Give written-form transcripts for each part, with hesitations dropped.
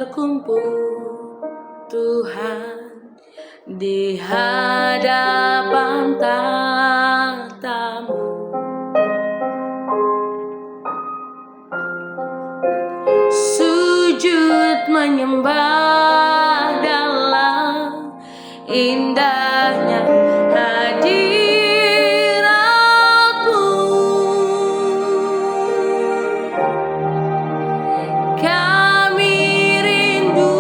berkumpul Tuhan di hadapan tatamu. Sujud menyembah dalam indahnya hadirat-Mu. Kami rindu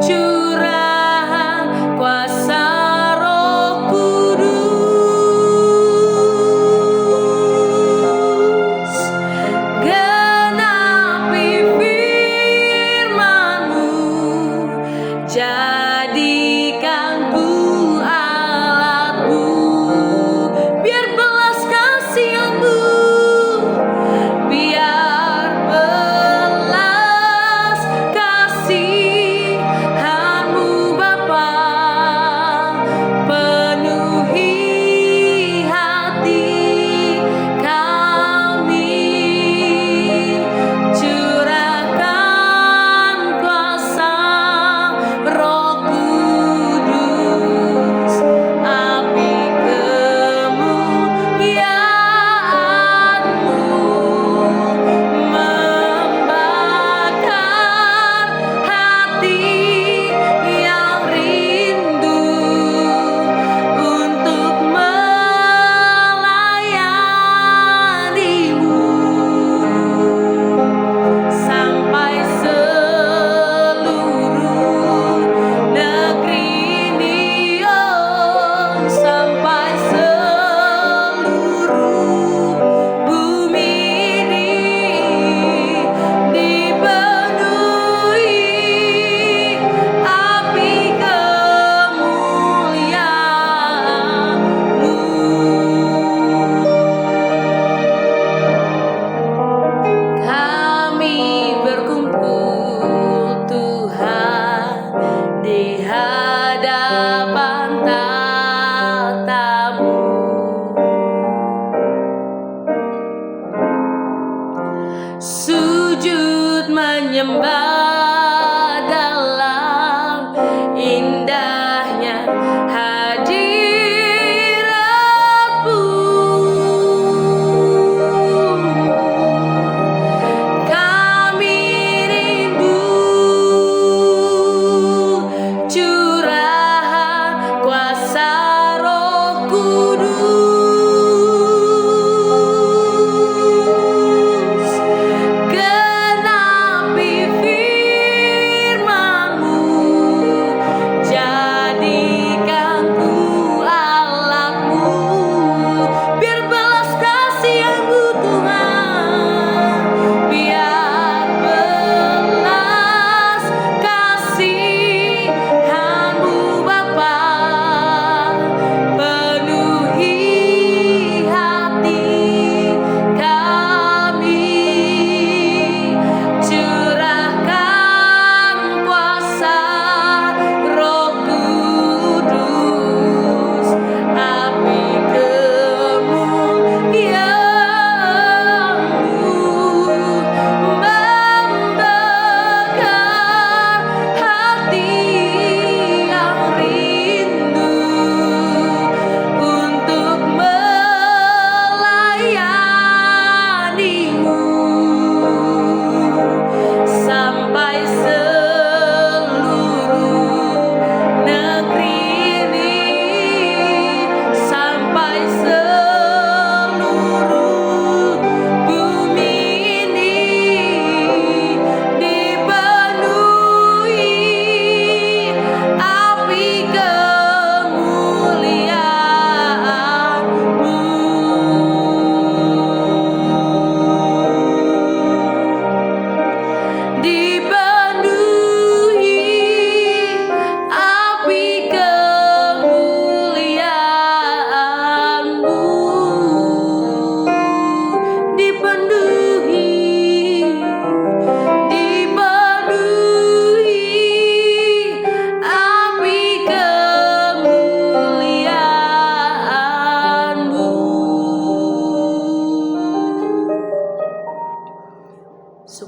curahan kuasa Roh Kudus, genapi firman-Mu, jadikan ku alat-Mu, biar belas kasihan-Mu, biar belas kasihan-Mu Bapa, penuhi hati kami, curahkan kuasa Roh Kudus, api kemuliaan-Mu membakar hati yang rindu untuk melayani-Mu, sampai seluruh negeri ini, oh, sampai seluruh bumi ini dipenuhi api kemuliaan-Mu. Kami berkumpul Tuhan di hadapan tatamu. Sujud menyembah dalam indahnya hadirat-Mu. Kami rindu curahan kuasa Roh Kudus, genapi firman-Mu,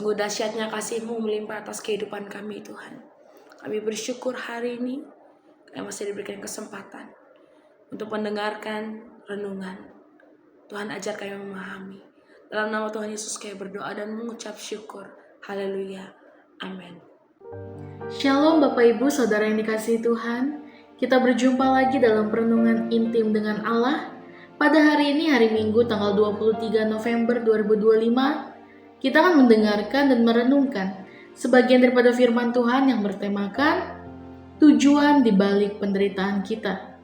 Sungguh dahsyatnya kasih-Mu melimpah atas kehidupan kami Tuhan. Kami bersyukur hari ini kami masih diberikan kesempatan untuk mendengarkan renungan. Tuhan ajar kami memahami. Dalam nama Tuhan Yesus kami berdoa dan mengucap syukur. Haleluya. Amin. Shalom Bapak Ibu Saudara yang dikasihi Tuhan. Kita berjumpa lagi dalam perenungan intim dengan Allah. Pada hari ini, hari Minggu tanggal 23 November 2025, kita akan mendengarkan dan merenungkan sebagian daripada firman Tuhan yang bertemakan tujuan di balik penderitaan kita.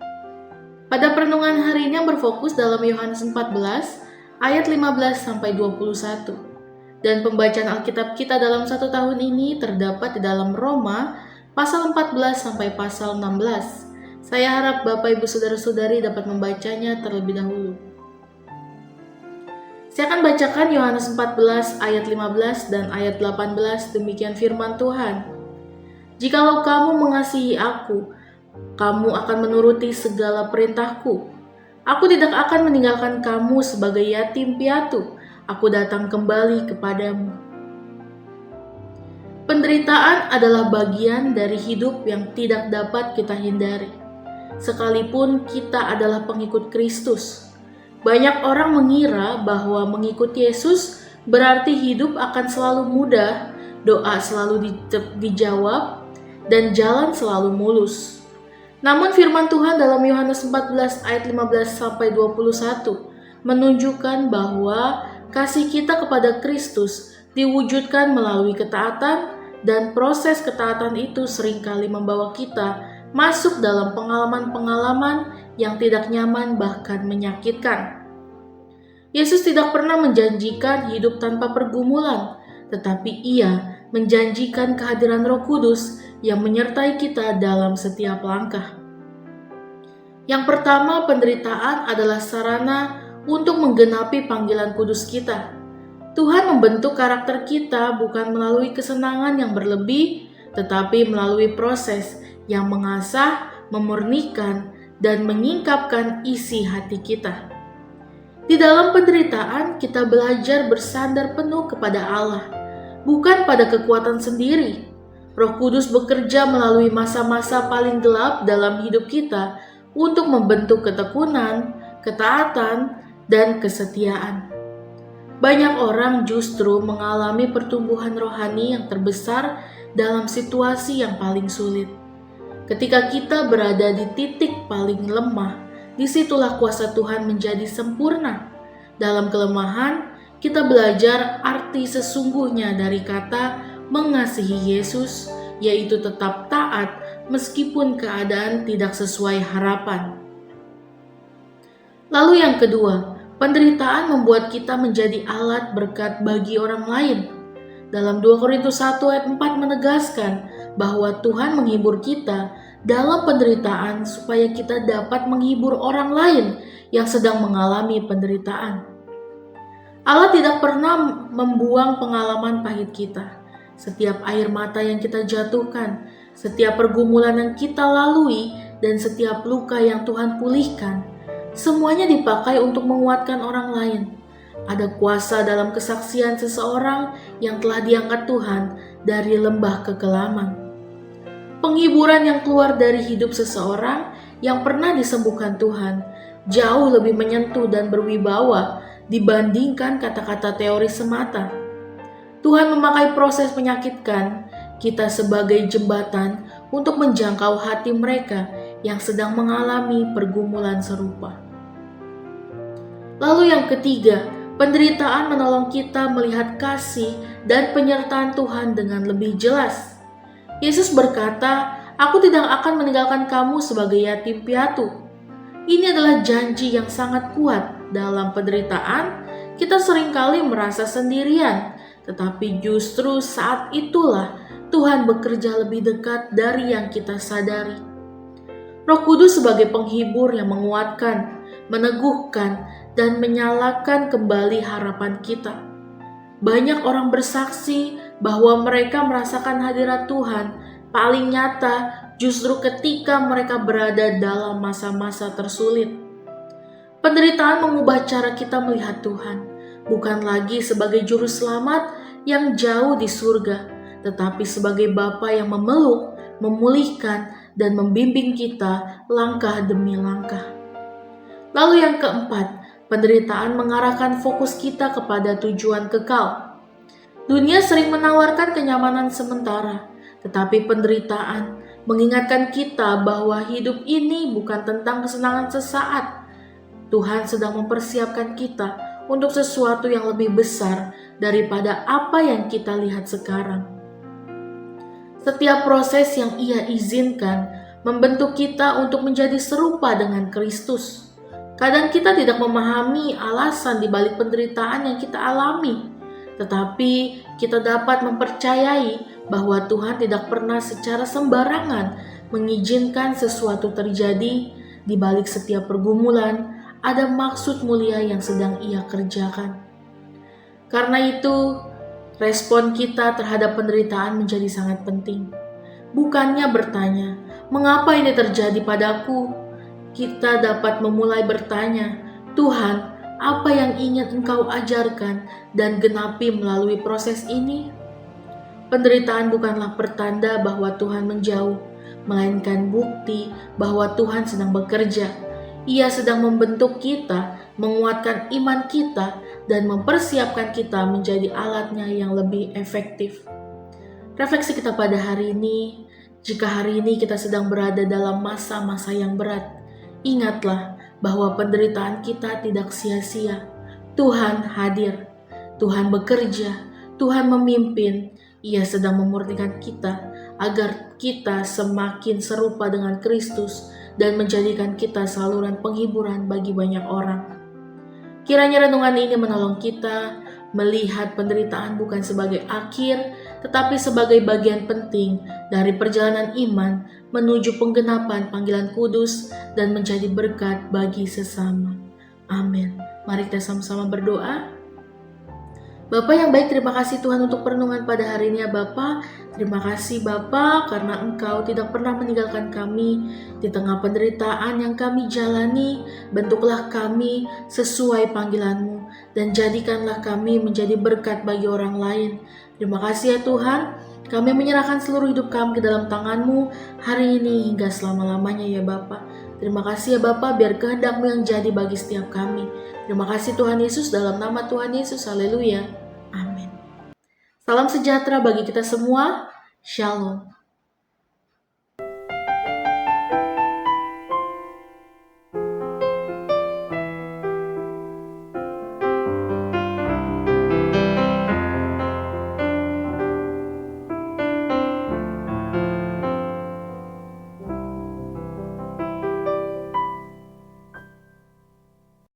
Pada perenungan hari ini yang berfokus dalam Yohanes 14 ayat 15 sampai 21. Dan pembacaan Alkitab kita dalam 1 tahun ini terdapat di dalam Roma pasal 14 sampai pasal 16. Saya harap Bapak Ibu Saudara-saudari dapat membacanya terlebih dahulu. Saya akan bacakan Yohanes 14 ayat 15 dan ayat 18, demikian firman Tuhan. Jikalau kamu mengasihi aku, kamu akan menuruti segala perintahku. Aku tidak akan meninggalkan kamu sebagai yatim piatu. Aku datang kembali kepadamu. Penderitaan adalah bagian dari hidup yang tidak dapat kita hindari. Sekalipun kita adalah pengikut Kristus. Banyak orang mengira bahwa mengikuti Yesus berarti hidup akan selalu mudah, doa selalu dijawab, dan jalan selalu mulus. Namun firman Tuhan dalam Yohanes 14 ayat 15 sampai 21 menunjukkan bahwa kasih kita kepada Kristus diwujudkan melalui ketaatan, dan proses ketaatan itu seringkali membawa kita masuk dalam pengalaman-pengalaman yang tidak nyaman bahkan menyakitkan. Yesus tidak pernah menjanjikan hidup tanpa pergumulan, tetapi Ia menjanjikan kehadiran Roh Kudus yang menyertai kita dalam setiap langkah. Yang pertama, penderitaan adalah sarana untuk menggenapi panggilan kudus kita. Tuhan membentuk karakter kita bukan melalui kesenangan yang berlebih, tetapi melalui proses yang mengasah, memurnikan, dan menyingkapkan isi hati kita. Di dalam penderitaan, kita belajar bersandar penuh kepada Allah, bukan pada kekuatan sendiri. Roh Kudus bekerja melalui masa-masa paling gelap dalam hidup kita untuk membentuk ketekunan, ketaatan, dan kesetiaan. Banyak orang justru mengalami pertumbuhan rohani yang terbesar dalam situasi yang paling sulit. Ketika kita berada di titik paling lemah, disitulah kuasa Tuhan menjadi sempurna. Dalam kelemahan, kita belajar arti sesungguhnya dari kata mengasihi Yesus, yaitu tetap taat meskipun keadaan tidak sesuai harapan. Lalu yang kedua, penderitaan membuat kita menjadi alat berkat bagi orang lain. Dalam 2 Korintus 1 ayat 4 menegaskan bahwa Tuhan menghibur kita dalam penderitaan supaya kita dapat menghibur orang lain yang sedang mengalami penderitaan. Allah tidak pernah membuang pengalaman pahit kita. Setiap air mata yang kita jatuhkan, setiap pergumulan yang kita lalui, dan setiap luka yang Tuhan pulihkan, semuanya dipakai untuk menguatkan orang lain. Ada kuasa dalam kesaksian seseorang yang telah diangkat Tuhan dari lembah kekelaman. Penghiburan yang keluar dari hidup seseorang yang pernah disembuhkan Tuhan jauh lebih menyentuh dan berwibawa dibandingkan kata-kata teori semata. Tuhan memakai proses menyakitkan kita sebagai jembatan untuk menjangkau hati mereka yang sedang mengalami pergumulan serupa. Lalu yang ketiga, penderitaan menolong kita melihat kasih dan penyertaan Tuhan dengan lebih jelas. Yesus berkata, "Aku tidak akan meninggalkan kamu sebagai yatim piatu." Ini adalah janji yang sangat kuat. Dalam penderitaan, kita seringkali merasa sendirian, tetapi justru saat itulah Tuhan bekerja lebih dekat dari yang kita sadari. Roh Kudus sebagai penghibur yang menguatkan, meneguhkan, dan menyalakan kembali harapan kita. Banyak orang bersaksi bahwa mereka merasakan hadirat Tuhan paling nyata justru ketika mereka berada dalam masa-masa tersulit. Penderitaan mengubah cara kita melihat Tuhan, bukan lagi sebagai juru selamat yang jauh di surga, tetapi sebagai Bapa yang memeluk, memulihkan, dan membimbing kita langkah demi langkah. Lalu yang keempat, penderitaan mengarahkan fokus kita kepada tujuan kekal. Dunia sering menawarkan kenyamanan sementara, tetapi penderitaan mengingatkan kita bahwa hidup ini bukan tentang kesenangan sesaat. Tuhan sedang mempersiapkan kita untuk sesuatu yang lebih besar daripada apa yang kita lihat sekarang. Setiap proses yang Ia izinkan membentuk kita untuk menjadi serupa dengan Kristus. Kadang kita tidak memahami alasan di balik penderitaan yang kita alami, tetapi kita dapat mempercayai bahwa Tuhan tidak pernah secara sembarangan mengizinkan sesuatu terjadi. Di balik setiap pergumulan, ada maksud mulia yang sedang Ia kerjakan. Karena itu, respon kita terhadap penderitaan menjadi sangat penting. Bukannya bertanya, "Mengapa ini terjadi padaku?" Kita dapat memulai bertanya, "Tuhan, apa yang ingin Engkau ajarkan dan genapi melalui proses ini?" Penderitaan bukanlah pertanda bahwa Tuhan menjauh, melainkan bukti bahwa Tuhan sedang bekerja. Ia sedang membentuk kita, menguatkan iman kita, dan mempersiapkan kita menjadi alatnya yang lebih efektif. Refleksi kita pada hari ini, jika hari ini kita sedang berada dalam masa-masa yang berat, ingatlah bahwa penderitaan kita tidak sia-sia. Tuhan hadir, Tuhan bekerja, Tuhan memimpin. Ia sedang memurnikan kita agar kita semakin serupa dengan Kristus dan menjadikan kita saluran penghiburan bagi banyak orang. Kiranya renungan ini menolong kita melihat penderitaan bukan sebagai akhir, tetapi sebagai bagian penting dari perjalanan iman menuju penggenapan panggilan kudus dan menjadi berkat bagi sesama. Amin. Mari kita sama-sama berdoa. Bapa yang baik, terima kasih Tuhan untuk perenungan pada hari ini ya Bapa. Terima kasih Bapa karena Engkau tidak pernah meninggalkan kami di tengah penderitaan yang kami jalani. Bentuklah kami sesuai panggilan-Mu dan jadikanlah kami menjadi berkat bagi orang lain. Terima kasih ya Tuhan. Kami menyerahkan seluruh hidup kami ke dalam tangan-Mu hari ini hingga selama-lamanya ya Bapa. Terima kasih ya Bapa, biar kehendak-Mu yang jadi bagi setiap kami. Terima kasih Tuhan Yesus, dalam nama Tuhan Yesus, haleluya, amin. Salam sejahtera bagi kita semua, shalom.